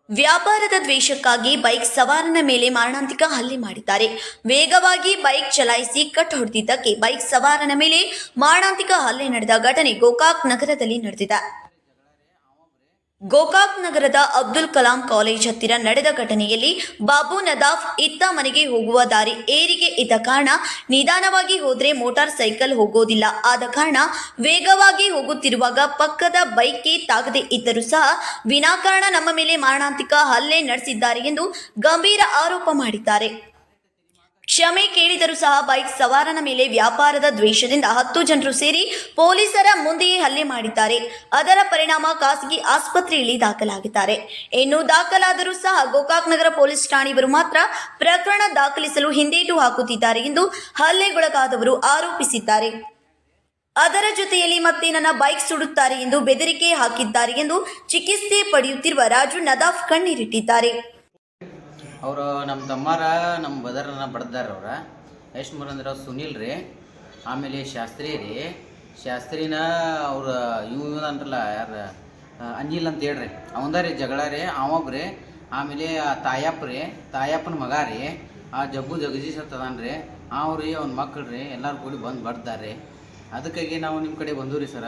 ವ್ಯಾಪಾರದ ದ್ವೇಷಕ್ಕಾಗಿ ಬೈಕ್ ಸವಾರನ ಮೇಲೆ ಮಾರಣಾಂತಿಕ ಹಲ್ಲೆ ಮಾಡಿದ್ದಾರೆ. ವೇಗವಾಗಿ ಬೈಕ್ ಚಲಾಯಿಸಿ ಕಟ್ ಹೊಡೆದಿದ್ದಕ್ಕೆ ಬೈಕ್ ಸವಾರನ ಮೇಲೆ ಮಾರಣಾಂತಿಕ ಹಲ್ಲೆ ನಡೆದ ಘಟನೆ ಗೋಕಾಕ್ ನಗರದಲ್ಲಿ ನಡೆದಿದೆ. ಗೋಕಾಕ್ ನಗರದ ಅಬ್ದುಲ್ ಕಲಾಂ ಕಾಲೇಜ್ ಹತ್ತಿರ ನಡೆದ ಘಟನೆಯಲ್ಲಿ ಬಾಬು ನದಾಫ್ ಇತ್ತ ಮನೆಗೆ ಹೋಗುವ ದಾರಿ ಏರಿಗೆ ಇದ್ದ ಕಾರಣ ನಿಧಾನವಾಗಿ ಹೋದ್ರೆ ಮೋಟಾರ್ ಸೈಕಲ್ ಹೋಗೋದಿಲ್ಲ. ಆದ ಕಾರಣ ವೇಗವಾಗಿ ಹೋಗುತ್ತಿರುವಾಗ ಪಕ್ಕದ ಬೈಕ್ಗೆ ತಾಗದೆ ಇದ್ದರೂ ಸಹ ವಿನಾಕಾರಣ ನಮ್ಮ ಮೇಲೆ ಮಾರಣಾಂತಿಕ ಹಲ್ಲೆ ನಡೆಸಿದ್ದಾರೆ ಎಂದು ಗಂಭೀರ ಆರೋಪ ಮಾಡಿದ್ದಾರೆ. ಕ್ಷಮೆ ಕೇಳಿದರೂ ಸಹ ಬೈಕ್ ಸವಾರನ ಮೇಲೆ ವ್ಯಾಪಾರದ ದ್ವೇಷದಿಂದ 10 ಜನರು ಸೇರಿ ಪೊಲೀಸರ ಮುಂದೆಯೇ ಹಲ್ಲೆ ಮಾಡಿದ್ದಾರೆ. ಅದರ ಪರಿಣಾಮ ಖಾಸಗಿ ಆಸ್ಪತ್ರೆಯಲ್ಲಿ ದಾಖಲಾಗಿದ್ದಾರೆ. ಇನ್ನು ದಾಖಲಾದರೂ ಸಹ ಗೋಕಾಕ್ ನಗರ ಪೊಲೀಸ್ ಠಾಣೆಯವರು ಮಾತ್ರ ಪ್ರಕರಣ ದಾಖಲಿಸಲು ಹಿಂದೇಟು ಹಾಕುತ್ತಿದ್ದಾರೆ ಎಂದು ಹಲ್ಲೆಗೊಳಗಾದವರು ಆರೋಪಿಸಿದ್ದಾರೆ. ಅದರ ಜೊತೆಯಲ್ಲಿ ಮತ್ತೆ ನನ್ನ ಬೈಕ್ ಸುಡುತ್ತಾರೆ ಎಂದು ಬೆದರಿಕೆ ಹಾಕಿದ್ದಾರೆ ಎಂದು ಚಿಕಿತ್ಸೆ ಪಡೆಯುತ್ತಿರುವ ರಾಜು ನದಾಫ್ ಕಣ್ಣೀರಿಟ್ಟಿದ್ದಾರೆ. ಅವರು ನಮ್ಮ ತಮ್ಮಾರ ನಮ್ಮ ಬದರನ ಬಡ್ದಾರ. ಅವ್ರ ಎಷ್ಟು ಅಂದ್ರೆ ಸುನೀಲ್ ರೀ, ಆಮೇಲೆ ಶಾಸ್ತ್ರಿ ರೀ, ಶಾಸ್ತ್ರಿನ ಅವ್ರ ಇವನಂದ್ರಲ್ಲ ಯಾರು ಅನಿಲ್ ಅಂತ ಹೇಳ್ರಿ, ಅವಂದ ರೀ ಜಗಳ ರೀ ಅವೊಬ್ರಿ. ಆಮೇಲೆ ತಾಯಪ್ಪ ರೀ, ತಾಯಪ್ಪನ ಮಗ ರೀ, ಆ ಜಗ್ಗು ಜಗದೀಶ್ ಅಂತದಾನ ರೀ, ಅವ್ರಿ ಅವ್ನ ಮಕ್ಕಳು ರೀ ಎಲ್ಲರೂ ಕೂಡಿ ಬಂದು ಬಡ್ದಾರ್ರಿ. ಅದಕ್ಕಾಗಿ ನಾವು ನಿಮ್ಮ ಕಡೆ ಬಂದೂ ರೀ ಸರ.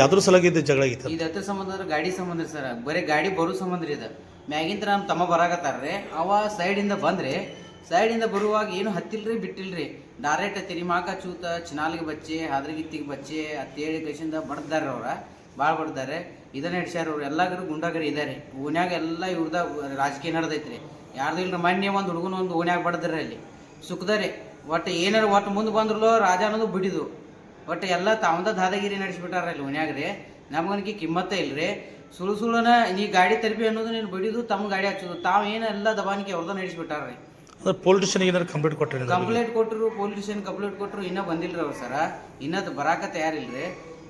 ಯಾವ್ದ್ರ ಸಲಾಗಿದ್ದು ಜಗಳ ಆಗಿತ್ತು? ಇದು ಅದ್ರ ಸಂಬಂಧ ಅಂದ್ರೆ ಗಾಡಿ ಸಂಬಂಧ ರೀ ಸರ, ಬರೀ ಗಾಡಿ ಬರೋ ಸಂಬಂಧ ರೀ. ಇದು ಮ್ಯಾಗಿಂತ ನಮ್ಮ ತಮ್ಮ ಬರಾಕತ್ತಾರ್ರಿ, ಅವ ಸೈಡಿಂದ ಬಂದ್ರಿ. ಸೈಡಿಂದ ಬರುವಾಗ ಏನು ಹತ್ತಿಲ್ರಿ ಬಿಟ್ಟಿಲ್ರಿ, ಡೈರೆಕ್ಟ್ ತಿರಿಮಾಕ ಚೂತ ಚಿನಾಲಿಗೆ ಬಚ್ಚಿ ಹಾದ್ರಗಿತ್ತಿಗೆ ಬಚ್ಚಿ ಅಂತೇಳಿ ಕೈಸಿಂದ ಬಡ್ದಾರ. ಅವ್ರ ಭಾಳ ಬಡ್ದಾರೆ. ಇದನ್ನ ಹಿಡ್ಸ್ಯಾರ ಅವ್ರು. ಎಲ್ಲಾಗರು ಗುಂಡಾಗರಿ ಇದ್ದಾರೆ ಓನ್ಯಾಗ. ಎಲ್ಲ ಇವ್ರದ ರಾಜಕೀಯ ನಡೆದೈತ್ರಿ. ಯಾರ್ದು ಇಲ್ರಿ. ಮೊನ್ನೆ ಒಂದು ಹುಡುಗನ ಒಂದು ಓನ್ಯಾಗ ಬಡ್ದಾರ ಅಲ್ಲಿ ಸುಖದಾರೆ. ಒಟ್ಟು ಏನಾರು ಒಟ್ಟು ಮುಂದೆ ಬಂದ್ರಲ್ಲೋ ರಾಜ ಅನ್ನೋದು ಬಿಡಿದು ಒಟ್ಟು ಎಲ್ಲ ತಾವಂದ ದಾದಾಗಿರಿ ನಡೆಸಿಬಿಟ್ಟಾರ ಅಲ್ಲಿ ಓನ್ಯಾಗ ರೀ. ನಮ್ಗನ್ಕಿ ಕಿಮ್ಮತ್ತೇ ಇಲ್ರಿ. ಸುಳ್ಳುನ ನೀ ಗಾಡಿ ತಲುಪಿ ಅನ್ನೋದು ನೀನು ಬಿಡಿದು ತಮ್ಮ ಗಾಡಿ ಹಚ್ಚೋದು ತಾವು ಏನು ಎಲ್ಲ ದಬಾನಿಕೆ ಅವ್ರದ ನಡೆಸಿಬಿಟ್ಟಾರ್ರಿ. ಪೊಲೀಸ್ ಸ್ಟೇಷನ್ಗೆ ಏನಾರು ಕಂಪ್ಲೇಂಟ್ ಕೊಟ್ಟರು? ಕಂಪ್ಲೇಂಟ್ ಕೊಟ್ಟರು, ಪೊಲೀಸ್ ಸ್ಟೇಷನ್ ಕಂಪ್ಲೇಂಟ್ ಕೊಟ್ಟರು. ಇನ್ನೂ ಬಂದಿಲ್ರಿ ಅವ್ರು ಸರ. ಇನ್ನದು ಬರಾಕ ತಯಾರಿಲ್ರಿ.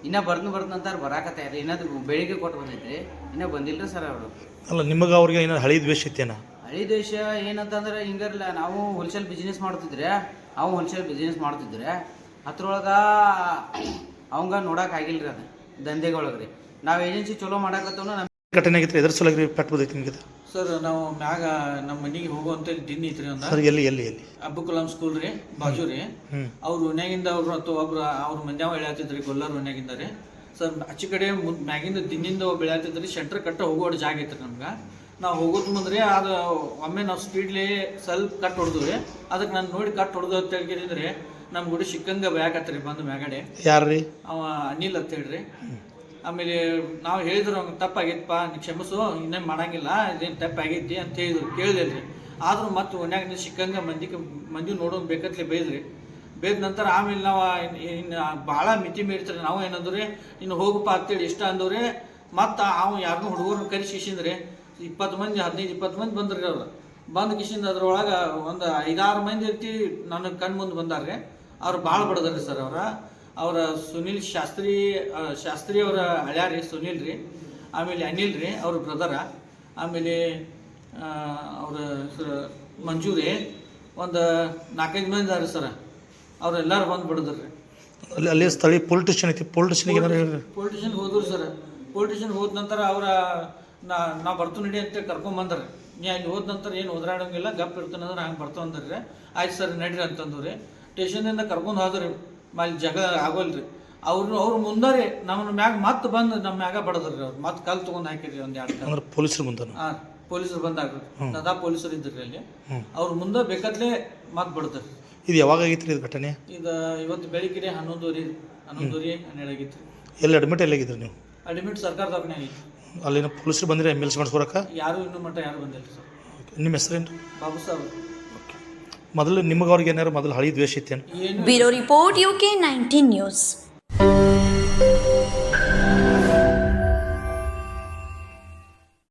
ಇನ್ನೂ ಬರ್ದಂತಾರೆ ಬರಾಕ ತಯಾರಿ. ಇನ್ನದು ಬೆಳಿಗ್ಗೆ ಕೊಟ್ಟು ಬಂದೈತ್ರಿ, ಇನ್ನೂ ಬಂದಿಲ್ರಿ ಸರ್ ಅವರು. ಅಲ್ಲ ನಿಮಗೆ ಅವ್ರಿಗೆ ಏನಾರು ಹಳಿ ದ್ವೇಷ ಇತ್ತೇನ? ಹಳಿ ದ್ವೇಷ ಏನಂತಂದ್ರೆ ಹಿಂಗರ್ಲ, ನಾವು ಹೋಲ್ಸೇಲ್ ಬಿಸ್ನೆಸ್ ಮಾಡ್ತಿದ್ರೆ, ಅವು ಹೋಲ್ಸೇಲ್ ಬಿಸ್ನೆಸ್ ಮಾಡ್ತಿದ್ರೆ ಅದ್ರೊಳಗೆ ಅವಂಗ ನೋಡಕ್ಕೆ ಆಗಿಲ್ರಿ. ಅದು ದಂಧೆಗೊಳಗೆ ರೀ. ನಾವು ಏಜೆನ್ಸಿ ಚಲೋ ಮಾಡಾಕತ್ತವನ ನಮ್ಮ ಘಟನೆ ಆಗಿತ್ತು. ಎದ್ರ ಸಲುವಾಗಿ ಪಟ್ಬೋದೈತಿ ನಿಮಗೆ? ಸರ್ ನಾವು ಮ್ಯಾಗ ನಮ್ಮ ಮನೆಗೆ ಹೋಗುವಂತ ದಿನ ಐತ್ರಿ. ಒಂದು ಸರ್ ಎಲ್ಲಿ ಎಲ್ಲಿ ಎಲ್ಲಿ? ಅಬ್ದುಲ್ ಕಲಾಂ ಸ್ಕೂಲ್ ರೀ ಬಾಜು ರೀ. ಅವ್ರು ಓನ್ಯಾಗಿಂದ ಅವ್ರು ಅಥವಾ ಒಬ್ರು ಅವ್ರ ಮಂದ್ಯಾವ ಬೆಳೆಯತ್ತಿದ್ರಿ ಗೊಲ್ಲರ್ ಓನ್ಯಾಗಿಂದ ರೀ ಸರ್. ಆಚೆ ಕಡೆ ಮ್ಯಾಗಿಂದ ದಿನದಿಂದ ಬೆಳೆಯತ್ತಿದ್ರಿ. ಸೆಂಟ್ರ್ ಕಟ್ಟ ಹೋಗೋ ಜಾಗ ಐತ್ರಿ ನಮ್ಗೆ. ನಾವು ಹೋಗೋದು ಮುಂದ್ರಿ ಅದು ಒಮ್ಮೆ ನಾವು ಸ್ಪೀಡ್ಲಿ ಸ್ವಲ್ಪ ಕಟ್ ಹೊಡೆದ್ವಿ. ಅದಕ್ಕೆ ನಾನು ನೋಡಿ ಕಟ್ ಹೊಡೆದು ಅಂತ ಹೇಳಿದ್ರೆ ನಮ್ಮ ಗುಡಿ ಸಿಕ್ಕಂಗೆ ಬೇಕತ್ರಿ ಬಂದು ಮ್ಯಾಗಡೆ. ಯಾರು ರೀ? ಅವ ಅನಿಲ್ ಅಂತ ಹೇಳ್ರಿ. ಆಮೇಲೆ ನಾವು ಹೇಳಿದ್ರು ಅವ್ನಿಗೆ ತಪ್ಪಾಗೈತಪ್ಪ, ನೀ ಕ್ಷಮಿಸು, ಇನ್ನೇನು ಮಾಡಂಗಿಲ್ಲ, ಇದೇನು ತಪ್ಪಾಗೈತಿ ಅಂತ ಹೇಳಿದ್ರು. ಕೇಳಿದ್ರಿ. ಆದ್ರೂ ಮತ್ತೆ ಒನ್ಯಾಗ ಸಿಕ್ಕಂಗೆ ಮಂದಿ ನೋಡೋದು ಬೇಕತ್ಲೆ ಬೈದ್ರಿ. ಬೇದ ನಂತರ ಆಮೇಲೆ ನಾವು ಇನ್ನು ಭಾಳ ಮಿತಿ ಮೀರ್ತಾರೆ. ನಾವು ಏನಂದ್ರೆ ಇನ್ನು ಹೋಗಪ್ಪ ಅಂತೇಳಿ ಇಷ್ಟ ಅಂದವ್ರಿ. ಮತ್ತು ಅವು ಯಾರನ್ನೂ ಹುಡುಗರನ್ನ ಕರೆಸಿಸಿಂದ್ರಿ 20 ಮಂದಿ 15-20 ಮಂದಿ ಬಂದ್ರಿ. ಅವ್ರು ಬಂದು ಕಿಶಿಂದ ಅದ್ರೊಳಗೆ ಒಂದು 5-6 ಮಂದಿ ಇರ್ತಿ ನನಗೆ ಕಣ್ಣು ಮುಂದೆ ಬಂದಾರ್ರಿ. ಅವ್ರು ಭಾಳ ಬಡದ್ರಿ ಸರ್. ಅವರ ಸುನೀಲ್ ಶಾಸ್ತ್ರಿ ಅವರ ಹಳ್ಯಾರ ರೀ ಸುನೀಲ್ ರೀ. ಆಮೇಲೆ ಅನಿಲ್ ರೀ ಅವ್ರ ಬ್ರದರ. ಆಮೇಲೆ ಅವ್ರ ಮಂಜು ರೀ. ಒಂದು 4-5 ಮಂದಿ ಅದಾರ ಸರ್. ಅವರೆಲ್ಲರೂ ಬಂದು ಬಿಡದ್ರಿ. ಅಲ್ಲಿ ಸ್ಥಳೀಯ ಪೊಲೀಸ್ ಸ್ಟೇಷನ್ ಐತಿ. ಪೊಲೀಸ್ ಸ್ಟೇಷನ್ಗೆ ಏನಾರು ಹೇಳಿ? ಪೊಲೀಸ್ ಸ್ಟೇಷನ್ಗೆ ಹೋದ್ರು ಸರ್. ಪೊಲೀಸ್ ಸ್ಟೇಷನ್ಗೆ ಹೋದ ನಂತರ ಅವರ ನಾವು ಬರ್ತು ನಡಿ ಅಂತೇಳಿ ಕರ್ಕೊಂಬಂದ್ರಿ. ನೀ ಅಲ್ಲಿ ಹೋದ ನಂತರ ಏನು ಓದ್ರಾಡೋಂಗಿಲ್ಲ, ಗಪ್ ಇರ್ತಾನಂದ್ರೆ ಹಂಗೆ ಬರ್ತಾವ ಅಂದ್ರಿ. ಆಯ್ತು ಸರ್ ನಡ್ರಿ ಅಂತಂದು ರೀ. ಸ್ಟೇಷನಿಂದ ಕರ್ಕೊಂಡು ಹೋದ್ರಿ. ಅಲ್ಲಿ ಜಗಳ ಆಗೋಲ್ರಿ. ಅವ್ರು ಮುಂದೆ ನಮ್ಮ ಮ್ಯಾಗ ಮತ್ತೆ ಬಂದು ನಮ್ಮ ಮ್ಯಾಗ ಬಡದ್ರಿ. ಅವ್ರು ಮತ್ತೆ ಕಲ್ ತೊಗೊಂಡು ಹಾಕಿರಿ ಒಂದು 2 ಕಲ್. ಪೊಲೀಸರು ಮುಂದೆ? ಹಾಂ, ಪೊಲೀಸರು ಬಂದಾಗ್ರಿ. ಅದ ಪೊಲೀಸರು ಇದ್ರಿ ಅಲ್ಲಿ. ಅವ್ರ ಮುಂದೆ ಬೇಕಾದ್ಲೆ ಮತ್ತೆ ಬಡದ್ರಿ. ಇದು ಯಾವಾಗ ಆಗೈತ್ರಿ ಇದು ಘಟನೆ? ಇದು ಇವತ್ತು ಬೆಳಿಗ್ಗೆ 11:12 ಆಗಿತ್ತು. ಎಲ್ಲಿ ಅಡ್ಮಿಟ್ ಎಲ್ಲಿಗಿದ್ರಿ ನೀವು? ಅಡ್ಮಿಟ್ ಸರ್ಕಾರ ದವಾಖಾನೆ ಆಗಿತ್ತು. ಅಲ್ಲಿನ ಪೊಲೀಸರು ಬಂದಿರಿ ಎಂಬುಲೆನ್ಸ್ ಮಾಡಿಸ್ಕೊಳಕ್ಕೆ? ಯಾರು ಇನ್ನೂ ಮಟ್ಟ ಯಾರು ಬಂದಿಲ್ಲ ಸರ್. ನಿಮ್ಮ ಹೆಸರೇನು? ಬಾಬು ಸಾಬ್. ಮೊದಲು ನಿಮಗೆ ಅವ್ರಿಗೆ ಏನಾರು ಮೊದಲು ಹಳಿ ದ್ವೇಷ ಇತ್ತೇನು? Bureau report UK 19 news.